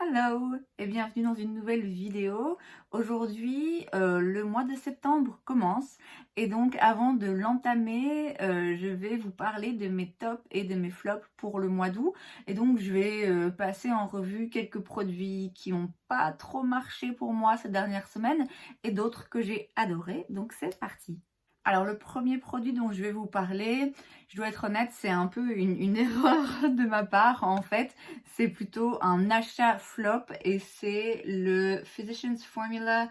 Hello et bienvenue dans une nouvelle vidéo. Aujourd'hui, le mois de septembre commence et donc avant de l'entamer, je vais vous parler de mes tops et de mes flops pour le mois d'août. Et donc je vais passer en revue quelques produits qui n'ont pas trop marché pour moi ces dernières semaines et d'autres que j'ai adorés. Donc c'est parti. Alors le premier produit dont je vais vous parler, je dois être honnête, c'est un peu une erreur de ma part en fait. C'est plutôt un achat flop et c'est le Physicians Formula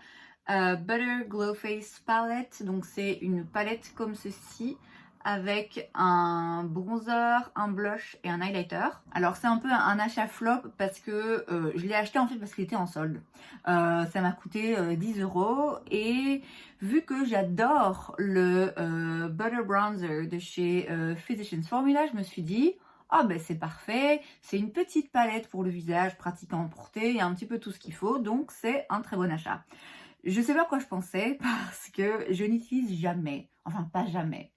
Butter Glow Face Palette. Donc c'est une palette comme ceci avec un bronzer, un blush et un highlighter. Alors c'est un peu un achat flop parce que je l'ai acheté en fait parce qu'il était en solde. Ça m'a coûté 10 € et vu que j'adore le Butter Bronzer de chez Physicians Formula, je me suis dit ah ben c'est parfait, c'est une petite palette pour le visage, pratique à emporter, il y a un petit peu tout ce qu'il faut, donc c'est un très bon achat. Je sais pas quoi je pensais parce que je n'utilise jamais, enfin pas jamais,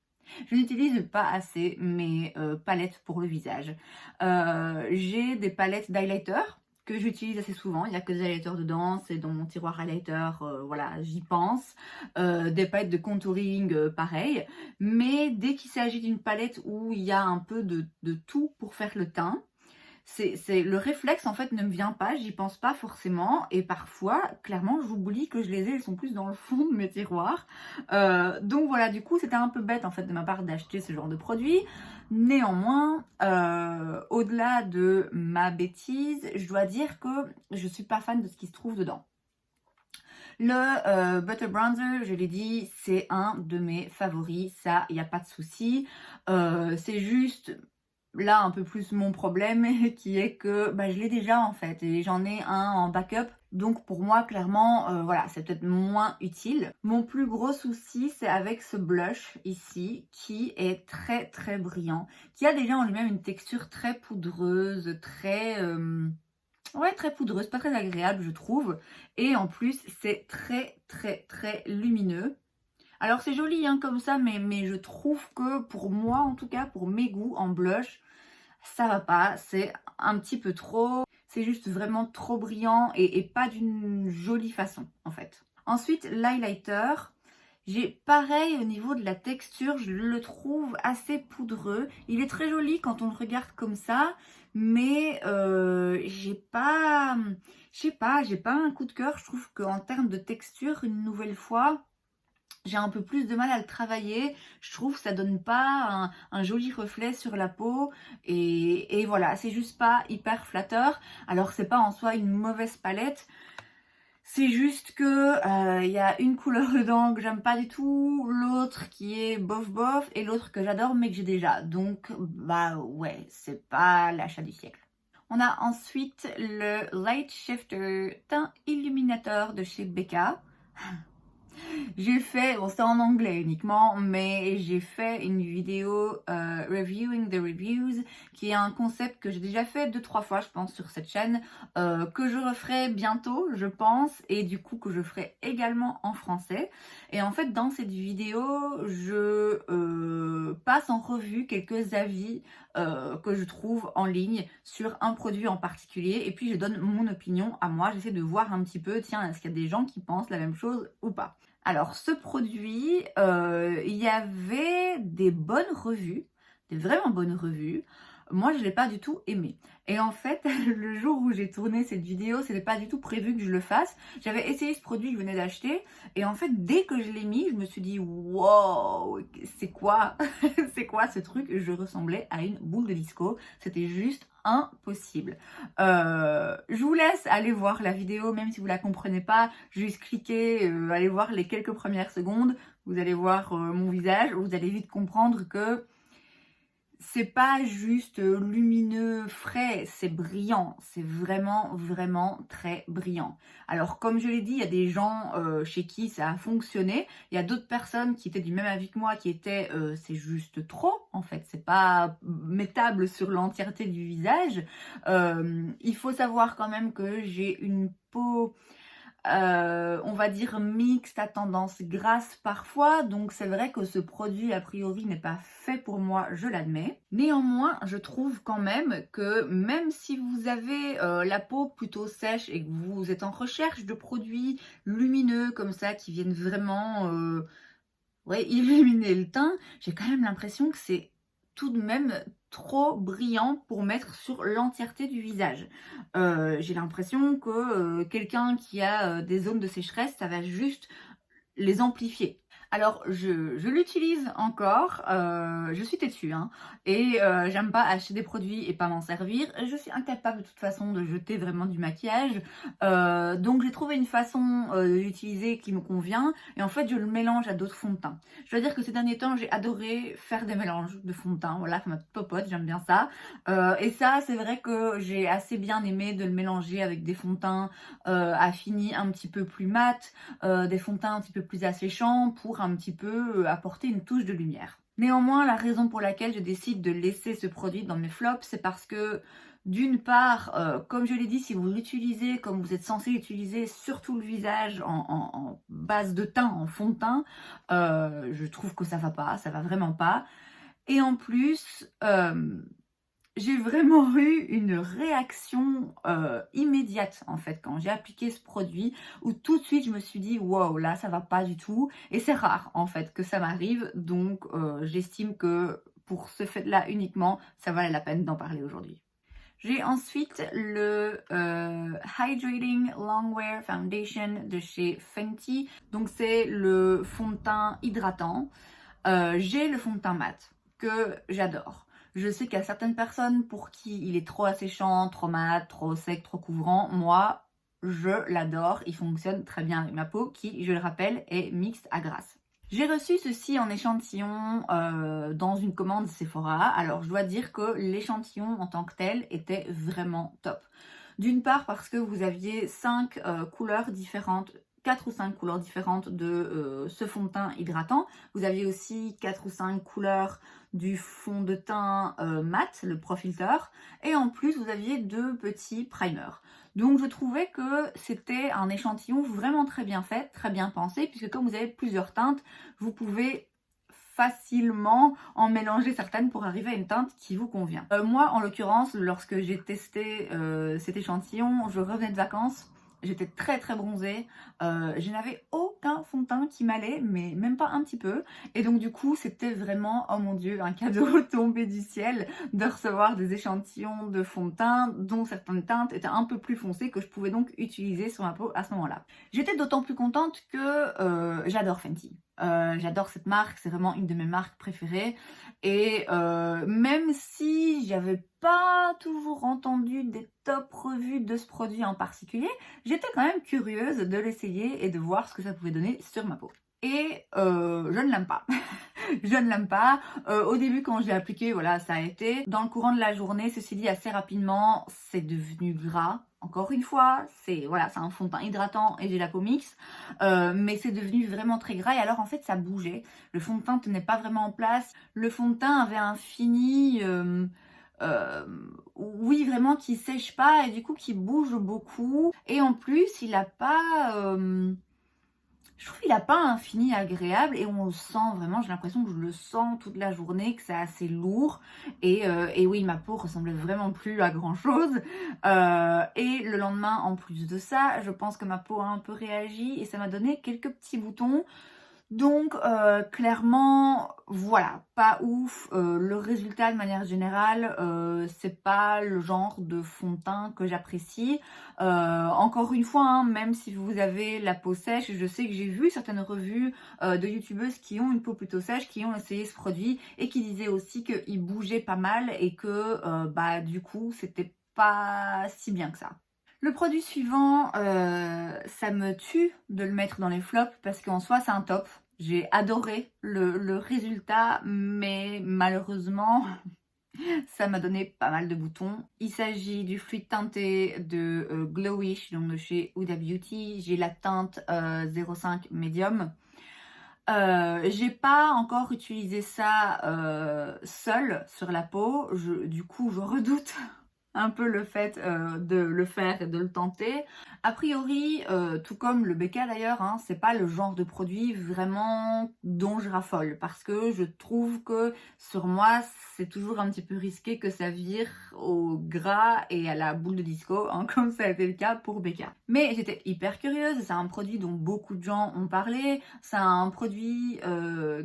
je n'utilise pas assez mes palettes pour le visage. J'ai des palettes d'highlighter que j'utilise assez souvent. Il n'y a que des highlighters dedans, c'est dans mon tiroir highlighter, voilà, j'y pense. Des palettes de contouring, pareil. Mais dès qu'il s'agit d'une palette où il y a un peu de tout pour faire le teint, c'est le réflexe en fait ne me vient pas, j'y pense pas forcément et parfois clairement j'oublie que je les ai, elles sont plus dans le fond de mes tiroirs. Donc voilà, du coup c'était un peu bête en fait de ma part d'acheter ce genre de produit. Néanmoins, au-delà de ma bêtise, je dois dire que je suis pas fan de ce qui se trouve dedans. Le Butter Bronzer, je l'ai dit, c'est un de mes favoris, ça, il n'y a pas de souci. C'est juste là un peu plus mon problème qui est que bah, je l'ai déjà en fait et j'en ai un en backup. Donc pour moi, clairement, voilà, c'est peut-être moins utile. Mon plus gros souci, c'est avec ce blush ici qui est très très brillant, qui a déjà en lui-même une texture très poudreuse, très... ouais, très poudreuse, pas très agréable, je trouve. Et en plus, c'est très, très, très lumineux. Alors, c'est joli hein, comme ça, mais je trouve que pour moi, en tout cas, pour mes goûts en blush, ça va pas. C'est un petit peu trop. C'est juste vraiment trop brillant et pas d'une jolie façon, en fait. Ensuite, l'highlighter. J'ai pareil au niveau de la texture, je le trouve assez poudreux. Il est très joli quand on le regarde comme ça, mais je sais pas, j'ai pas un coup de cœur. Je trouve qu'en termes de texture, une nouvelle fois, j'ai un peu plus de mal à le travailler. Je trouve que ça donne pas un joli reflet sur la peau et voilà, c'est juste pas hyper flatteur. Alors c'est pas en soi une mauvaise palette. C'est juste que y a une couleur dedans que j'aime pas du tout, l'autre qui est bof bof et l'autre que j'adore mais que j'ai déjà. Donc bah ouais, c'est pas l'achat du siècle. On a ensuite le Light Shifter Teint Illuminateur de chez Becca. J'ai fait, bon c'est en anglais uniquement, mais j'ai fait une vidéo reviewing the reviews, qui est un concept que j'ai déjà fait 2-3 fois je pense sur cette chaîne, que je referai bientôt je pense, et du coup que je ferai également en français. Et en fait dans cette vidéo, je passe en revue quelques avis que je trouve en ligne sur un produit en particulier, et puis je donne mon opinion à moi, j'essaie de voir un petit peu, tiens, est-ce qu'il y a des gens qui pensent la même chose ou pas. Alors, ce produit, il y avait des bonnes revues, des vraiment bonnes revues. Moi, je ne l'ai pas du tout aimé. Et en fait, le jour où j'ai tourné cette vidéo, c'était pas du tout prévu que je le fasse. J'avais essayé ce produit que je venais d'acheter. Et en fait, dès que je l'ai mis, je me suis dit, wow, c'est quoi? C'est quoi ce truc? Je ressemblais à une boule de disco. C'était juste impossible. Je vous laisse aller voir la vidéo, même si vous la comprenez pas. Juste cliquez, allez voir les quelques premières secondes. Vous allez voir mon visage. Vous allez vite comprendre que c'est pas juste lumineux, frais, c'est brillant, c'est vraiment, vraiment très brillant. Alors comme je l'ai dit, il y a des gens chez qui ça a fonctionné, il y a d'autres personnes qui étaient du même avis que moi, qui étaient c'est juste trop en fait, c'est pas mettable sur l'entièreté du visage. Il faut savoir quand même que j'ai une peau on va dire mixte à tendance grasse parfois, donc c'est vrai que ce produit a priori n'est pas fait pour moi, je l'admets. Néanmoins, je trouve quand même que même si vous avez la peau plutôt sèche et que vous êtes en recherche de produits lumineux comme ça qui viennent vraiment ouais, illuminer le teint, j'ai quand même l'impression que c'est tout de même trop brillant pour mettre sur l'entièreté du visage. J'ai l'impression que quelqu'un qui a des zones de sécheresse, ça va juste les amplifier. Alors, je l'utilise encore, je suis têtue, hein, et j'aime pas acheter des produits et pas m'en servir. Je suis incapable de toute façon de jeter vraiment du maquillage, donc j'ai trouvé une façon de l'utiliser qui me convient, et en fait je le mélange à d'autres fonds de teint. Je dois dire que ces derniers temps, j'ai adoré faire des mélanges de fonds de teint, voilà, c'est ma petite popote, j'aime bien ça. Et ça, c'est vrai que j'ai assez bien aimé de le mélanger avec des fonds de teint à fini un petit peu plus mat, des fonds de teint un petit peu plus asséchants pour un petit peu apporter une touche de lumière. Néanmoins, la raison pour laquelle je décide de laisser ce produit dans mes flops, c'est parce que d'une part, comme je l'ai dit, si vous l'utilisez comme vous êtes censé l'utiliser sur tout le visage en base de teint, en fond de teint, je trouve que ça va vraiment pas. Et en plus, j'ai vraiment eu une réaction immédiate en fait quand j'ai appliqué ce produit, où tout de suite je me suis dit wow, là ça va pas du tout, et c'est rare en fait que ça m'arrive, donc j'estime que pour ce fait là uniquement ça valait la peine d'en parler aujourd'hui. J'ai ensuite le Hydrating Longwear Foundation de chez Fenty, donc c'est le fond de teint hydratant. J'ai le fond de teint mat que j'adore. Je sais qu'il y a certaines personnes pour qui il est trop asséchant, trop mat, trop sec, trop couvrant. Moi, je l'adore. Il fonctionne très bien avec ma peau qui, je le rappelle, est mixte à grasse. J'ai reçu ceci en échantillon dans une commande Sephora. Alors, je dois dire que l'échantillon en tant que tel était vraiment top. D'une part parce que vous aviez 5 couleurs différentes, 4 ou 5 couleurs différentes de ce fond de teint hydratant. Vous aviez aussi 4 ou 5 couleurs du fond de teint mat, le Pro Filter. Et en plus, vous aviez 2 petits primers. Donc je trouvais que c'était un échantillon vraiment très bien fait, très bien pensé, puisque comme vous avez plusieurs teintes, vous pouvez facilement en mélanger certaines pour arriver à une teinte qui vous convient. Moi, en l'occurrence, lorsque j'ai testé cet échantillon, je revenais de vacances. J'étais très très bronzée, je n'avais aucun fond de teint qui m'allait, mais même pas un petit peu. Et donc du coup, c'était vraiment, oh mon dieu, un cadeau tombé du ciel de recevoir des échantillons de fond de teint dont certaines teintes étaient un peu plus foncées que je pouvais donc utiliser sur ma peau à ce moment-là. J'étais d'autant plus contente que j'adore Fenty. J'adore cette marque, c'est vraiment une de mes marques préférées. Et même si j'avais pas toujours entendu des top revues de ce produit en particulier, j'étais quand même curieuse de l'essayer et de voir ce que ça pouvait donner sur ma peau. Et je ne l'aime pas. Je ne l'aime pas. Au début, quand je l'ai appliqué, voilà, ça a été. Dans le courant de la journée, ceci dit, assez rapidement, c'est devenu gras. Encore une fois, c'est voilà, c'est un fond de teint hydratant et j'ai la peau mixte, mais c'est devenu vraiment très gras. Et alors, en fait, ça bougeait. Le fond de teint tenait pas vraiment en place. Le fond de teint avait un fini... oui, vraiment qui sèche pas et du coup qui bouge beaucoup. Et en plus, il a pas... je trouve qu'il n'a pas un fini agréable et on le sent vraiment, j'ai l'impression que je le sens toute la journée, que c'est assez lourd. Et oui, ma peau ressemblait vraiment plus à grand chose. Et le lendemain, en plus de ça, je pense que ma peau a un peu réagi et ça m'a donné quelques petits boutons. Donc clairement, voilà, pas ouf. Le résultat de manière générale, c'est pas le genre de fond de teint que j'apprécie. Encore une fois, hein, même si vous avez la peau sèche, je sais que j'ai vu certaines revues de youtubeuses qui ont une peau plutôt sèche, qui ont essayé ce produit et qui disaient aussi qu'il bougeait pas mal et que bah du coup c'était pas si bien que ça. Le produit suivant, ça me tue de le mettre dans les flops parce qu'en soi c'est un top. J'ai adoré le résultat, mais malheureusement ça m'a donné pas mal de boutons. Il s'agit du fluide teinté de Glowish, donc de chez Huda Beauty. J'ai la teinte 05 Medium. J'ai pas encore utilisé ça seul sur la peau. Du coup je redoute un peu le fait de le faire et de le tenter. A priori, tout comme le BK d'ailleurs, hein, c'est pas le genre de produit vraiment dont je raffole parce que je trouve que sur moi, c'est toujours un petit peu risqué que ça vire au gras et à la boule de disco, hein, comme ça a été le cas pour BK. Mais j'étais hyper curieuse, c'est un produit dont beaucoup de gens ont parlé, c'est un produit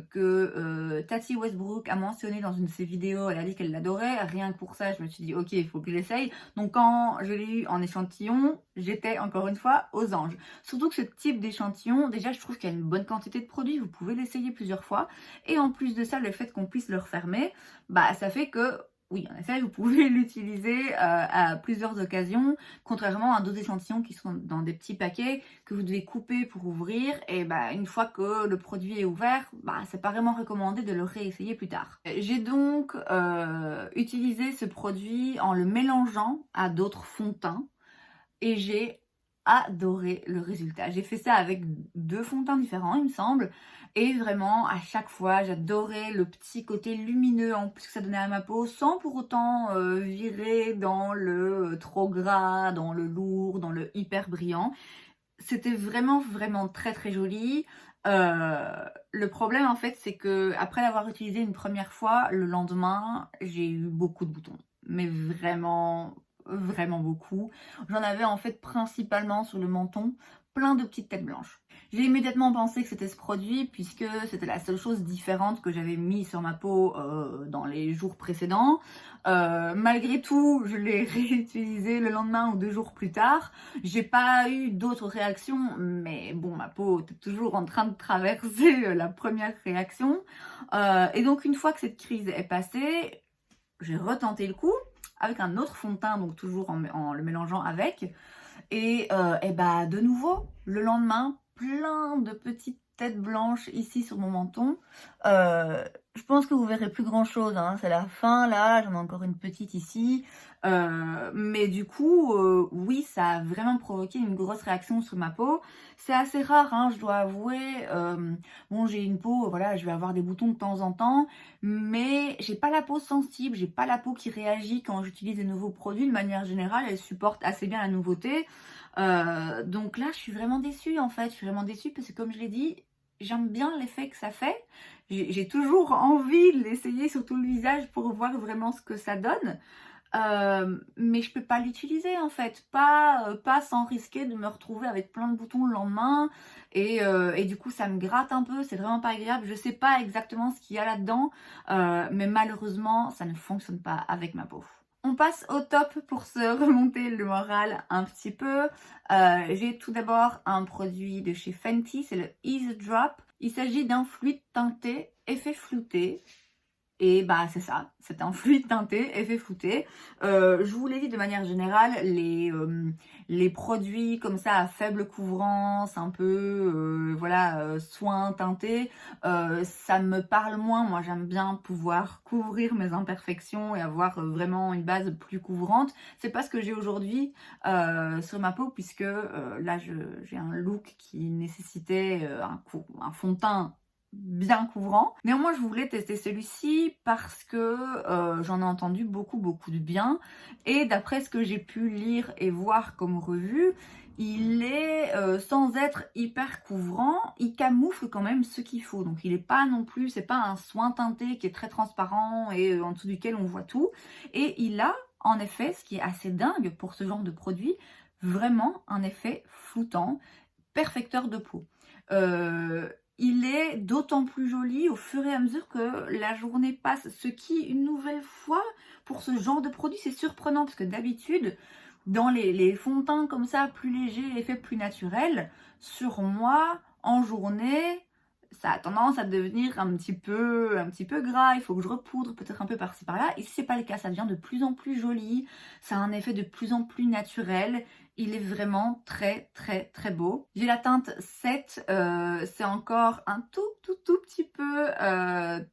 que Tati Westbrook a mentionné dans une de ses vidéos, elle a dit qu'elle l'adorait, rien que pour ça je me suis dit ok, il faut que j'essaye. Donc quand je l'ai eu en échantillon, j'étais encore une fois aux anges. Surtout que ce type d'échantillon, déjà je trouve qu'il y a une bonne quantité de produits, vous pouvez l'essayer plusieurs fois. Et en plus de ça, le fait qu'on puisse le refermer, bah ça fait que oui, en effet, vous pouvez l'utiliser à plusieurs occasions, contrairement à d'autres échantillons qui sont dans des petits paquets que vous devez couper pour ouvrir. Et bah, une fois que le produit est ouvert, bah, c'est pas vraiment recommandé de le réessayer plus tard. J'ai donc utilisé ce produit en le mélangeant à d'autres fonds de teint et j'ai adoré le résultat. J'ai fait ça avec 2 fonds de teint différents, il me semble. Et vraiment, à chaque fois, j'adorais le petit côté lumineux en plus que ça donnait à ma peau, sans pour autant virer dans le trop gras, dans le lourd, dans le hyper brillant. C'était vraiment très très joli. Le problème en fait, c'est que après l'avoir utilisé une première fois, le lendemain, j'ai eu beaucoup de boutons. Mais vraiment beaucoup. J'en avais en fait principalement sur le menton, plein de petites têtes blanches. J'ai immédiatement pensé que c'était ce produit puisque c'était la seule chose différente que j'avais mis sur ma peau dans les jours précédents. Malgré tout, je l'ai réutilisé le lendemain ou 2 jours plus tard. J'ai pas eu d'autres réactions, mais bon, ma peau était toujours en train de traverser la première réaction. Et donc une fois que cette crise est passée, j'ai retenté le coup avec un autre fond de teint, donc toujours en le mélangeant avec. Et bah de nouveau, le lendemain, plein de petites têtes blanches ici sur mon menton. Je pense que vous verrez plus grand chose, hein. C'est la fin là, j'en ai encore une petite ici. Mais du coup, oui, ça a vraiment provoqué une grosse réaction sur ma peau. C'est assez rare, hein, je dois avouer. Bon, j'ai une peau, voilà, je vais avoir des boutons de temps en temps, mais j'ai pas la peau sensible, j'ai pas la peau qui réagit quand j'utilise des nouveaux produits. De manière générale, elle supporte assez bien la nouveauté. Donc là, je suis vraiment déçue en fait. Je suis vraiment déçue parce que comme je l'ai dit, j'aime bien l'effet que ça fait. J'ai toujours envie de l'essayer sur tout le visage pour voir vraiment ce que ça donne. Mais je peux pas l'utiliser en fait, pas sans risquer de me retrouver avec plein de boutons le lendemain et du coup ça me gratte un peu, c'est vraiment pas agréable. Je sais pas exactement ce qu'il y a là-dedans, mais malheureusement ça ne fonctionne pas avec ma peau. On passe au top pour se remonter le moral un petit peu. J'ai tout d'abord un produit de chez Fenty, c'est le Ease Drop. Il s'agit d'un fluide teinté effet flouté. Et bah c'est ça, c'est un fluide teinté, effet flouté. Je vous l'ai dit de manière générale, les produits comme ça à faible couvrance, un peu voilà, soins teintés, ça me parle moins. Moi j'aime bien pouvoir couvrir mes imperfections et avoir vraiment une base plus couvrante. C'est pas ce que j'ai aujourd'hui sur ma peau puisque là j'ai un look qui nécessitait un fond de teint bien couvrant. Néanmoins, je voulais tester celui-ci parce que j'en ai entendu beaucoup de bien. Et d'après ce que j'ai pu lire et voir comme revue, il est, sans être hyper couvrant, il camoufle quand même ce qu'il faut. Donc il est pas non plus, c'est pas un soin teinté qui est très transparent et en dessous duquel on voit tout. Et il a, en effet, ce qui est assez dingue pour ce genre de produit, vraiment un effet floutant, perfecteur de peau. Il est d'autant plus joli au fur et à mesure que la journée passe, ce qui, une nouvelle fois, pour ce genre de produit, c'est surprenant, parce que d'habitude, dans les fonds de teint comme ça, plus légers, effet plus naturel, sur moi, en journée, ça a tendance à devenir un petit peu gras, il faut que je repoudre peut-être un peu par-ci par-là. Ici, c'est pas le cas, ça devient de plus en plus joli, ça a un effet de plus en plus naturel. Il est vraiment très beau. J'ai la teinte 7, c'est encore un tout petit peu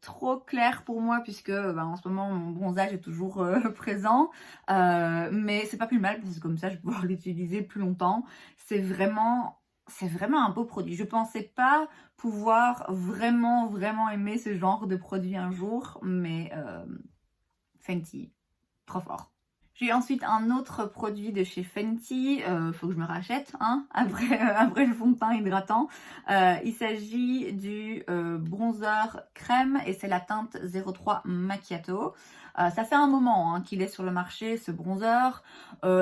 trop clair pour moi puisque en ce moment mon bronzage est toujours présent. Mais c'est pas plus mal parce que comme ça je vais pouvoir l'utiliser plus longtemps. C'est vraiment un beau produit. Je pensais pas pouvoir vraiment aimer ce genre de produit un jour, mais Fenty, trop fort. J'ai ensuite un autre produit de chez Fenty, faut que je me rachète, hein, après le fond de teint hydratant. Il s'agit du bronzer crème et c'est la teinte 03 Macchiato. Ça fait un moment hein, qu'il est sur le marché, ce bronzer.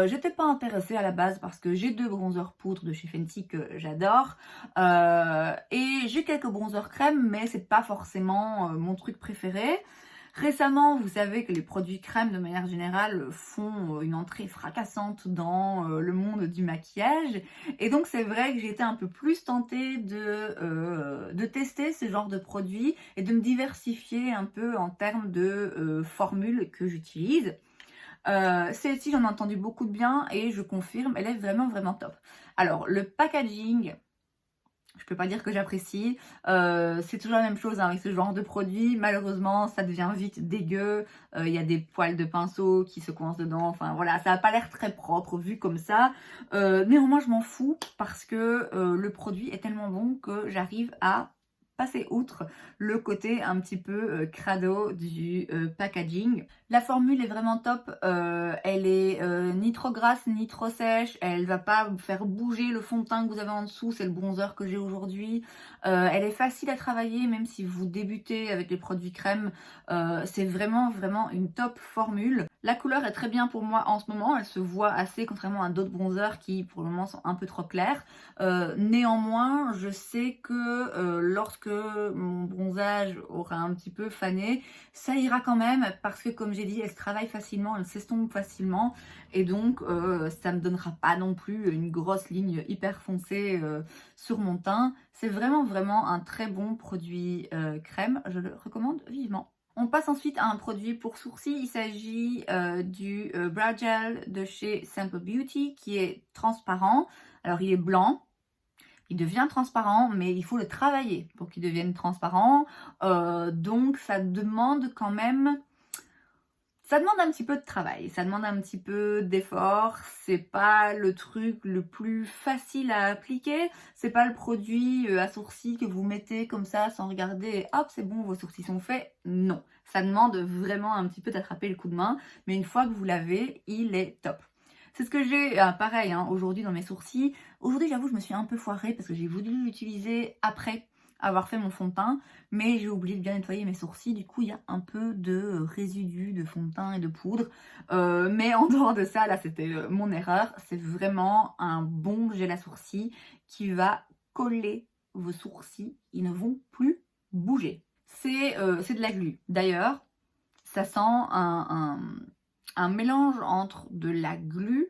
J'étais pas intéressée à la base parce que j'ai 2 bronzers poudre de chez Fenty que j'adore. Et j'ai quelques bronzers crème, mais c'est pas forcément mon truc préféré. Récemment, vous savez que les produits crème de manière générale font une entrée fracassante dans le monde du maquillage. Et donc c'est vrai que j'ai été un peu plus tentée de tester ce genre de produits et de me diversifier un peu en termes de formules que j'utilise. Celle-ci, j'en ai entendu beaucoup de bien et je confirme, elle est vraiment vraiment top. Alors le packaging, je peux pas dire que j'apprécie. C'est toujours la même chose hein, avec ce genre de produit. Malheureusement, ça devient vite dégueu. Il y a des poils de pinceau qui se coincent dedans. Enfin voilà, ça n'a pas l'air très propre vu comme ça. Néanmoins, je m'en fous parce que le produit est tellement bon que j'arrive à passer outre le côté un petit peu crado du packaging. La formule est vraiment top, elle est ni trop grasse ni trop sèche, elle va pas vous faire bouger le fond de teint que vous avez en dessous, c'est le bronzer que j'ai aujourd'hui. Elle est facile à travailler même si vous débutez avec les produits crème, c'est vraiment vraiment une top formule. La couleur est très bien pour moi en ce moment, elle se voit assez contrairement à d'autres bronzers qui pour le moment sont un peu trop clairs. Néanmoins, je sais que lorsque mon bronzage aura un petit peu fané, ça ira quand même parce que comme j'ai dit, elle se travaille facilement, elle s'estompe facilement et donc ça me donnera pas non plus une grosse ligne hyper foncée sur mon teint. C'est vraiment vraiment un très bon produit crème, je le recommande vivement. On passe ensuite à un produit pour sourcils, il s'agit du Brow Gel de chez Simple Beauty qui est transparent. Alors il est blanc, il devient transparent, mais il faut le travailler pour qu'il devienne transparent. Donc ça demande quand même... Ça demande un petit peu de travail, ça demande un petit peu d'effort, c'est pas le truc le plus facile à appliquer, c'est pas le produit à sourcils que vous mettez comme ça sans regarder et hop c'est bon vos sourcils sont faits, non. Ça demande vraiment un petit peu d'attraper le coup de main, mais une fois que vous l'avez, il est top. C'est ce que j'ai, pareil, hein, aujourd'hui dans mes sourcils. Aujourd'hui j'avoue je me suis un peu foirée parce que j'ai voulu l'utiliser après avoir fait mon fond de teint, mais j'ai oublié de bien nettoyer mes sourcils, du coup il y a un peu de résidus de fond de teint et de poudre, mais en dehors de ça, là c'était mon erreur, c'est vraiment un bon gel à sourcils qui va coller vos sourcils, ils ne vont plus bouger. C'est de la glu, d'ailleurs ça sent un mélange entre de la glu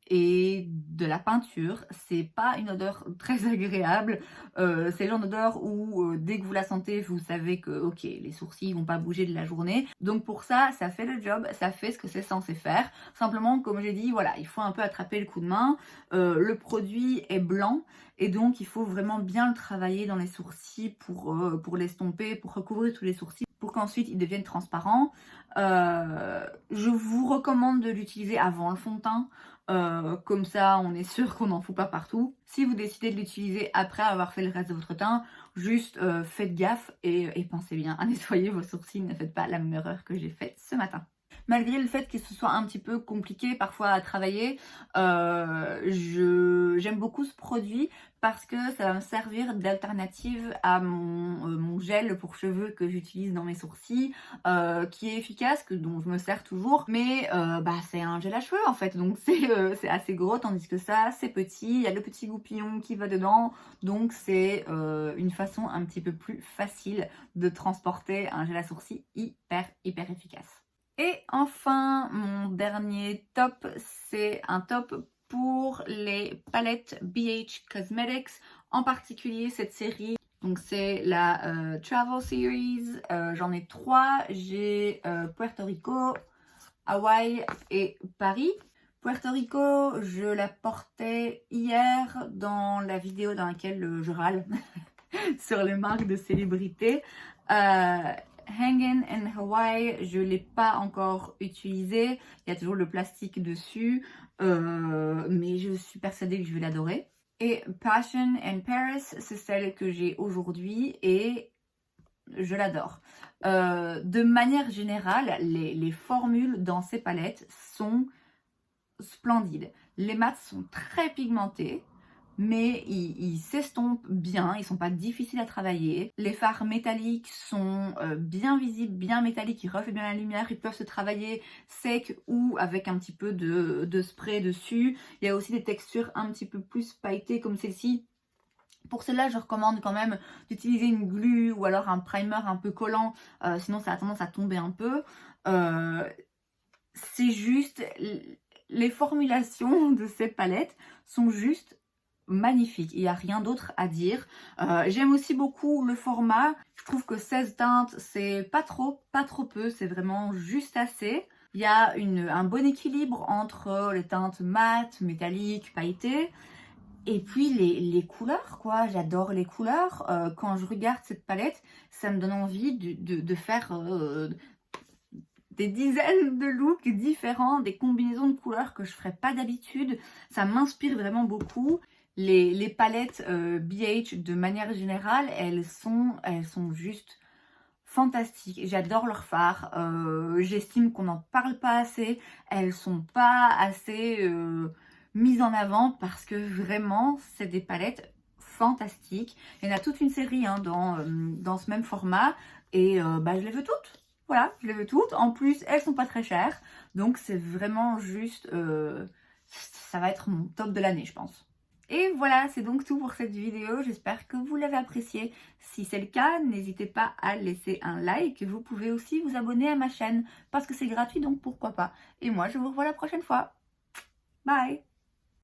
et de la peinture. C'est pas une odeur très agréable, c'est le genre d'odeur où dès que vous la sentez vous savez que ok les sourcils vont pas bouger de la journée, donc pour ça ça fait le job, ça fait ce que c'est censé faire. Simplement comme j'ai dit voilà, il faut un peu attraper le coup de main. Le produit est blanc et donc il faut vraiment bien le travailler dans les sourcils pour l'estomper, pour recouvrir tous les sourcils pour qu'ensuite ils deviennent transparents. Je vous recommande de l'utiliser avant le fond de teint. Comme ça on est sûr qu'on n'en fout pas partout. Si vous décidez de l'utiliser après avoir fait le reste de votre teint, juste faites gaffe et pensez bien à nettoyer vos sourcils, ne faites pas la même erreur que j'ai faite ce matin. Malgré le fait que ce soit un petit peu compliqué parfois à travailler, j'aime beaucoup ce produit parce que ça va me servir d'alternative à mon gel pour cheveux que j'utilise dans mes sourcils, qui est efficace, dont je me sers toujours, mais c'est un gel à cheveux en fait, donc c'est assez gros, tandis que ça c'est petit, il y a le petit goupillon qui va dedans, donc c'est une façon un petit peu plus facile de transporter un gel à sourcils hyper efficace. Et enfin, mon dernier top, c'est un top pour les palettes BH Cosmetics, en particulier cette série. Donc c'est la Travel Series, j'en ai 3, j'ai Puerto Rico, Hawaï et Paris. Puerto Rico, je la portais hier dans la vidéo dans laquelle je râle sur les marques de célébrités. Hangin' in Hawaii, je ne l'ai pas encore utilisé. Il y a toujours le plastique dessus, mais je suis persuadée que je vais l'adorer. Et Passion in Paris, c'est celle que j'ai aujourd'hui et je l'adore. De manière générale, les formules dans ces palettes sont splendides. Les mats sont très pigmentés, mais ils s'estompent bien, ils sont pas difficiles à travailler. Les fards métalliques sont bien visibles, bien métalliques, ils reflètent bien la lumière, ils peuvent se travailler secs ou avec un petit peu de spray dessus. Il y a aussi des textures un petit peu plus pailletées comme celle-ci. Pour celle-là, je recommande quand même d'utiliser une glue ou alors un primer un peu collant, sinon ça a tendance à tomber un peu. C'est juste, les formulations de ces palettes sont juste magnifiques, il n'y a rien d'autre à dire. J'aime aussi beaucoup le format, je trouve que 16 teintes c'est pas trop peu, c'est vraiment juste assez. Il y a un bon équilibre entre les teintes mates, métalliques, pailletées. Et puis les couleurs, quoi, j'adore les couleurs. Quand je regarde cette palette, ça me donne envie de faire des dizaines de looks différents, des combinaisons de couleurs que je ne ferais pas d'habitude. Ça m'inspire vraiment beaucoup. Les palettes BH de manière générale, elles sont juste fantastiques. J'adore leurs fards. J'estime qu'on n'en parle pas assez. Elles sont pas assez mises en avant parce que vraiment, c'est des palettes fantastiques. Il y en a toute une série hein, dans ce même format et bah, je les veux toutes. Voilà, je les veux toutes. En plus, elles sont pas très chères. Donc, c'est vraiment juste... ça va être mon top de l'année, je pense. Et voilà, c'est donc tout pour cette vidéo. J'espère que vous l'avez appréciée. Si c'est le cas, n'hésitez pas à laisser un like. Vous pouvez aussi vous abonner à ma chaîne parce que c'est gratuit, donc pourquoi pas. Et moi, je vous revois la prochaine fois. Bye!